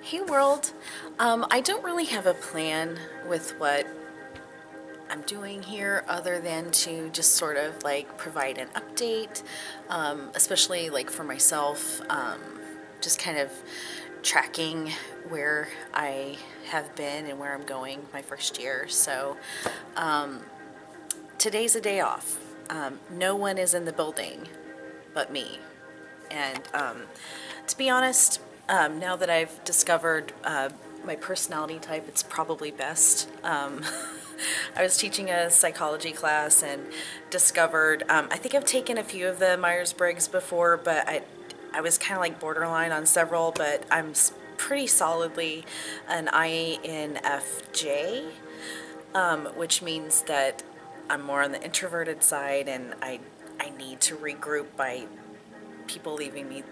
Hey world. I don't really have a plan with what I'm doing here other than to just sort of like provide an update, especially like for myself, just kind of tracking where I have been and where I'm going my first year. So today's a day off. No one is in the building but me. And to be honest, now that I've discovered my personality type, it's probably best. I was teaching a psychology class and discovered, I think I've taken a few of the Myers-Briggs before, but I was kind of like borderline on several, but I'm pretty solidly an INFJ, which means that I'm more on the introverted side and I need to regroup by people leaving me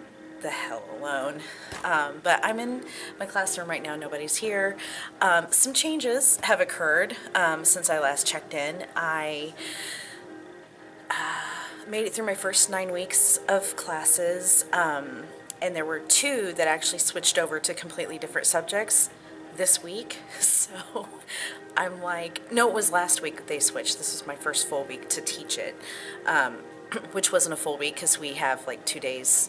the hell alone. But I'm in my classroom right now, nobody's here. Some changes have occurred since I last checked in. I made it through my first 9 weeks of classes, and there were two that actually switched over to completely different subjects this week. So I'm like, no, it was last week they switched. This was my first full week to teach it, which wasn't a full week because we have like 2 days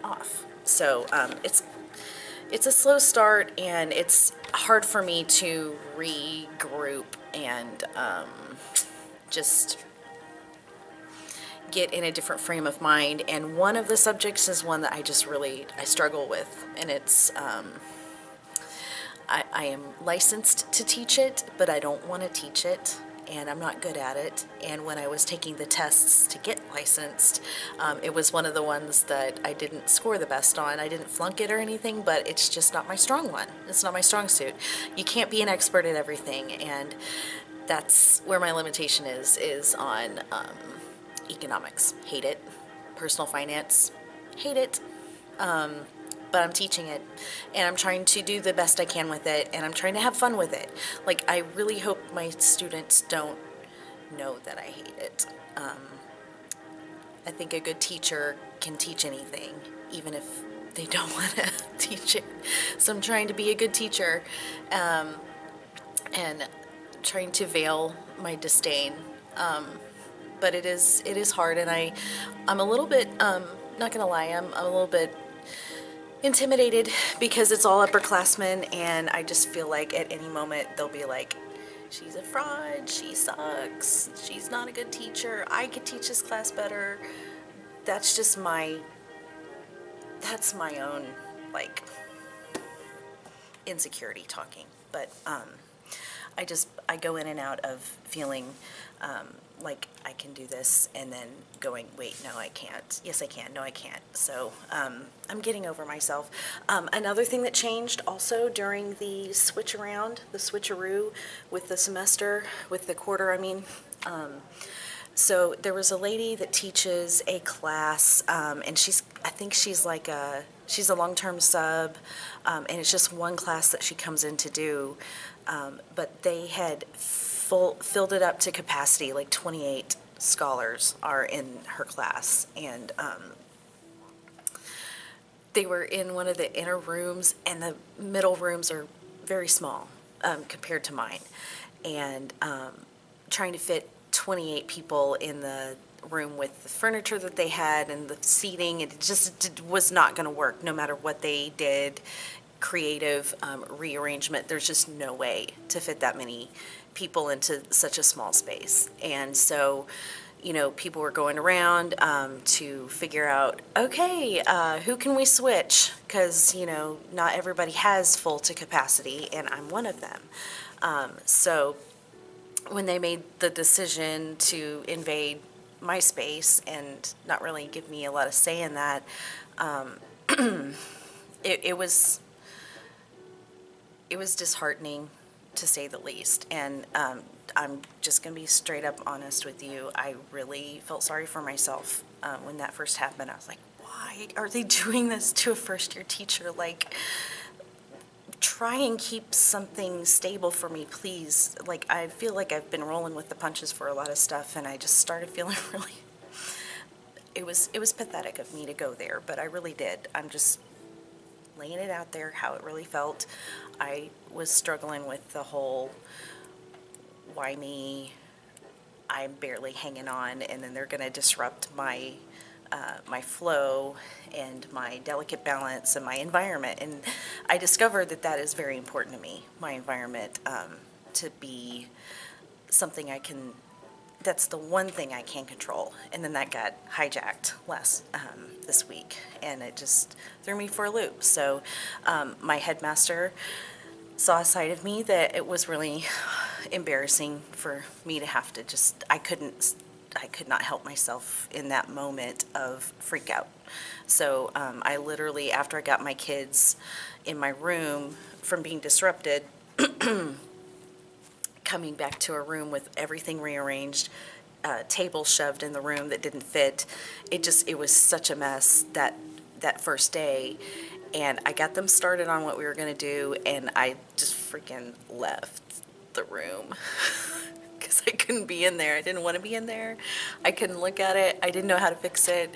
off. So it's a slow start and it's hard for me to regroup and just get in a different frame of mind. And one of the subjects is one that I struggle with, and it's I am licensed to teach it, but I don't want to teach it, and I'm not good at it. And when I was taking the tests to get licensed, it was one of the ones that I didn't score the best on. I didn't flunk it or anything, but it's just not my strong one. It's not my strong suit. You can't be an expert at everything, and that's where my limitation is on economics. Hate it. Personal finance. Hate it. But I'm teaching it and I'm trying to do the best I can with it and I'm trying to have fun with it. Like, I really hope my students don't know that I hate it. I think a good teacher can teach anything, even if they don't want to teach it. So I'm trying to be a good teacher and trying to veil my disdain. But it is hard, and I'm a little bit, not gonna lie, I'm a little bit intimidated because it's all upperclassmen, and I just feel like at any moment they'll be like, she's a fraud, she sucks, she's not a good teacher, I could teach this class better. That's just that's my own, like, insecurity talking. But I go in and out of feeling like I can do this, and then going, wait, no, I can't. Yes, I can. No, I can't. So I'm getting over myself. Another thing that changed also during the switch around, the switcheroo with the semester, with the quarter, I mean, so there was a lady that teaches a class, and I think she's a long-term sub, and it's just one class that she comes in to do, but they had filled it up to capacity, like 28 scholars are in her class, and they were in one of the inner rooms, and the middle rooms are very small compared to mine, and trying to fit 28 people in the room with the furniture that they had and the seating, it just was not going to work no matter what they did. Creative rearrangement, there's just no way to fit that many people into such a small space. And so, people were going around to figure out, okay, who can we switch? Because, not everybody has full to capacity, and I'm one of them. So when they made the decision to invade my space and not really give me a lot of say in that, it was disheartening, to say the least. And I'm just going to be straight up honest with you. I really felt sorry for myself when that first happened. I was like, why are they doing this to a first-year teacher? Like, try and keep something stable for me, please. Like, I feel like I've been rolling with the punches for a lot of stuff, and I just started feeling really... It was pathetic of me to go there, but I really did. I'm just laying it out there, how it really felt. I was struggling with the whole, why me? I'm barely hanging on, and then they're going to disrupt my flow and my delicate balance and my environment. And I discovered that that is very important to me, my environment, to be something I can, that's the one thing I can control. And then that got hijacked this week, and it just threw me for a loop. So my headmaster saw a side of me that it was really embarrassing for me to have to just, I could not help myself in that moment of freak out. So I literally, after I got my kids in my room from being disrupted, coming back to a room with everything rearranged, tables shoved in the room that didn't fit, it was such a mess that first day. And I got them started on what we were going to do, and I just freaking left the room because I couldn't be in there. I didn't want to be in there. I couldn't look at it. I didn't know how to fix it.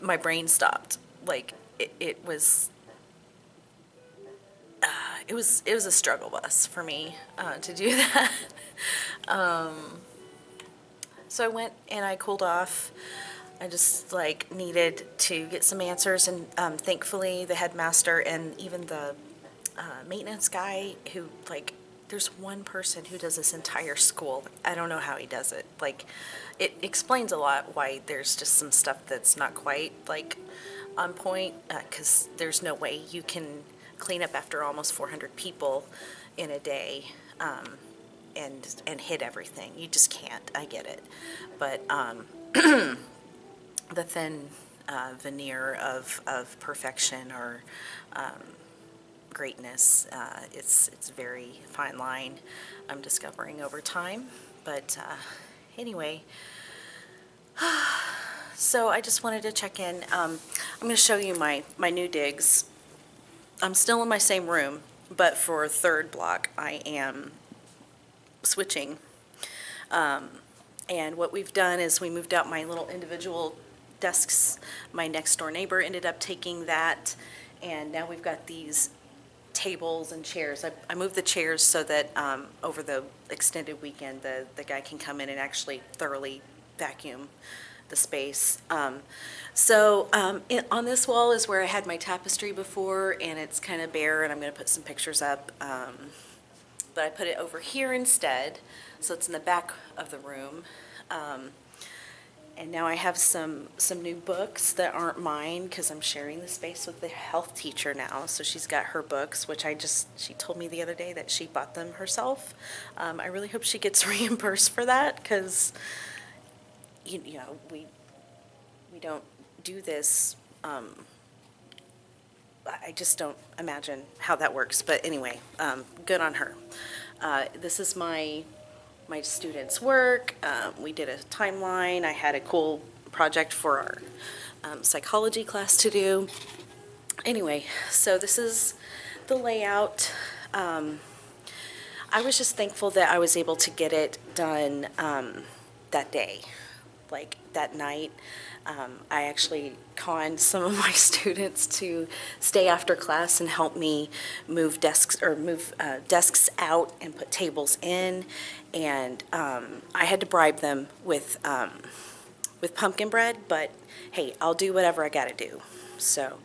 My brain stopped. Like it was a struggle bus for me to do that. So I went and I cooled off. I just like needed to get some answers, and thankfully the headmaster and even the maintenance guy who, like, there's one person who does this entire school. I don't know how he does it. Like, it explains a lot why there's just some stuff that's not quite like on point, because there's no way you can clean up after almost 400 people in a day. And hit everything. You just can't. I get it. But the thin veneer of perfection or greatness, it's very fine line, I'm discovering over time. But anyway, so I just wanted to check in. I'm going to show you my new digs. I'm still in my same room, but for third block, I am switching. And what we've done is we moved out my little individual desks. My next door neighbor ended up taking that, and now we've got these tables and chairs. I moved the chairs so that over the extended weekend, the guy can come in and actually thoroughly vacuum the space. On this wall is where I had my tapestry before, and it's kind of bare, and I'm going to put some pictures up. But I put it over here instead, so it's in the back of the room. And now I have some new books that aren't mine because I'm sharing the space with the health teacher now. So she's got her books, which she told me the other day that she bought them herself. I really hope she gets reimbursed for that, because you know, we don't do this. I just don't imagine how that works. But anyway, good on her. This is my students' work. We did a timeline. I had a cool project for our psychology class to do. Anyway, so this is the layout. I was just thankful that I was able to get it done that day, like that night. I actually conned some of my students to stay after class and help me move desks out and put tables in, and I had to bribe them with pumpkin bread, but hey, I'll do whatever I gotta do. So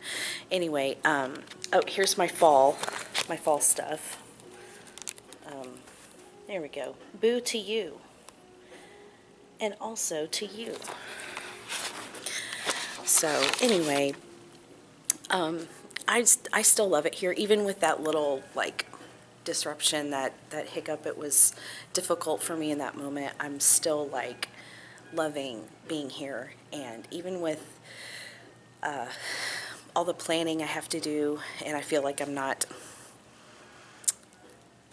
anyway, oh, here's my fall stuff. There we go. Boo to you, and also to you. So anyway, I still love it here, even with that little like disruption, that hiccup. It was difficult for me in that moment. I'm still like loving being here, and even with all the planning I have to do, and I feel like I'm not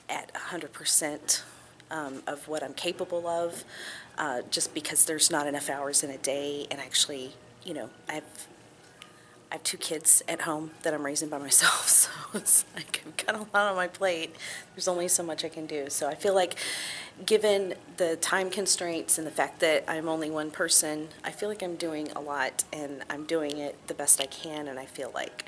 at 100% of what I'm capable of, just because there's not enough hours in a day. And actually, you know, I have 2 kids at home that I'm raising by myself, so it's like I've got a lot on my plate. There's only so much I can do. So I feel like, given the time constraints and the fact that I'm only one person, I feel like I'm doing a lot, and I'm doing it the best I can, and I feel like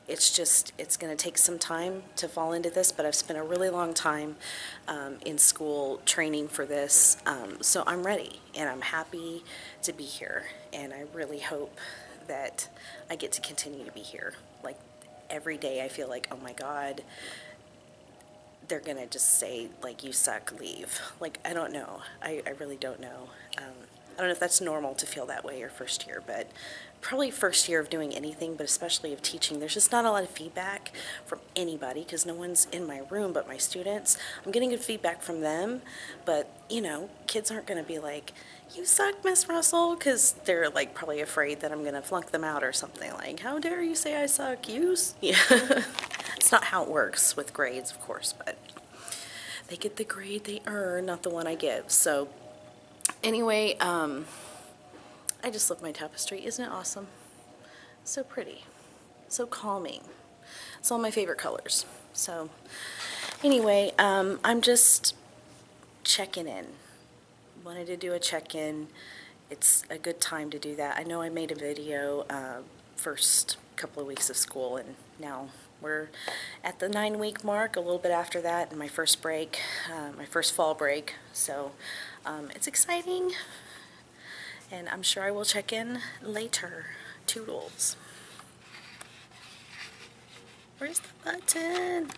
it's going to take some time to fall into this, but I've spent a really long time in school training for this, so I'm ready, and I'm happy to be here, and I really hope that I get to continue to be here. Like, every day I feel like, oh my God, they're going to just say, like, you suck, leave. Like, I don't know. I really don't know. I don't know if that's normal to feel that way your first year, but probably first year of doing anything, but especially of teaching, there's just not a lot of feedback from anybody because no one's in my room but my students. I'm getting good feedback from them, but, you know, kids aren't going to be like, you suck, Miss Russell, because they're, like, probably afraid that I'm going to flunk them out or something. Like, how dare you say I suck? Yeah. It's not how it works with grades, of course, but they get the grade they earn, not the one I give. So anyway, I just love my tapestry. Isn't it awesome? So pretty, so calming. It's all my favorite colors. So anyway, I'm just checking in. Wanted to do a check-in. It's a good time to do that. I know I made a video first couple of weeks of school, and now we're at the 9-week mark, a little bit after that, and my first break, my first fall break. So it's exciting, and I'm sure I will check in later. Toodles. Where's the button?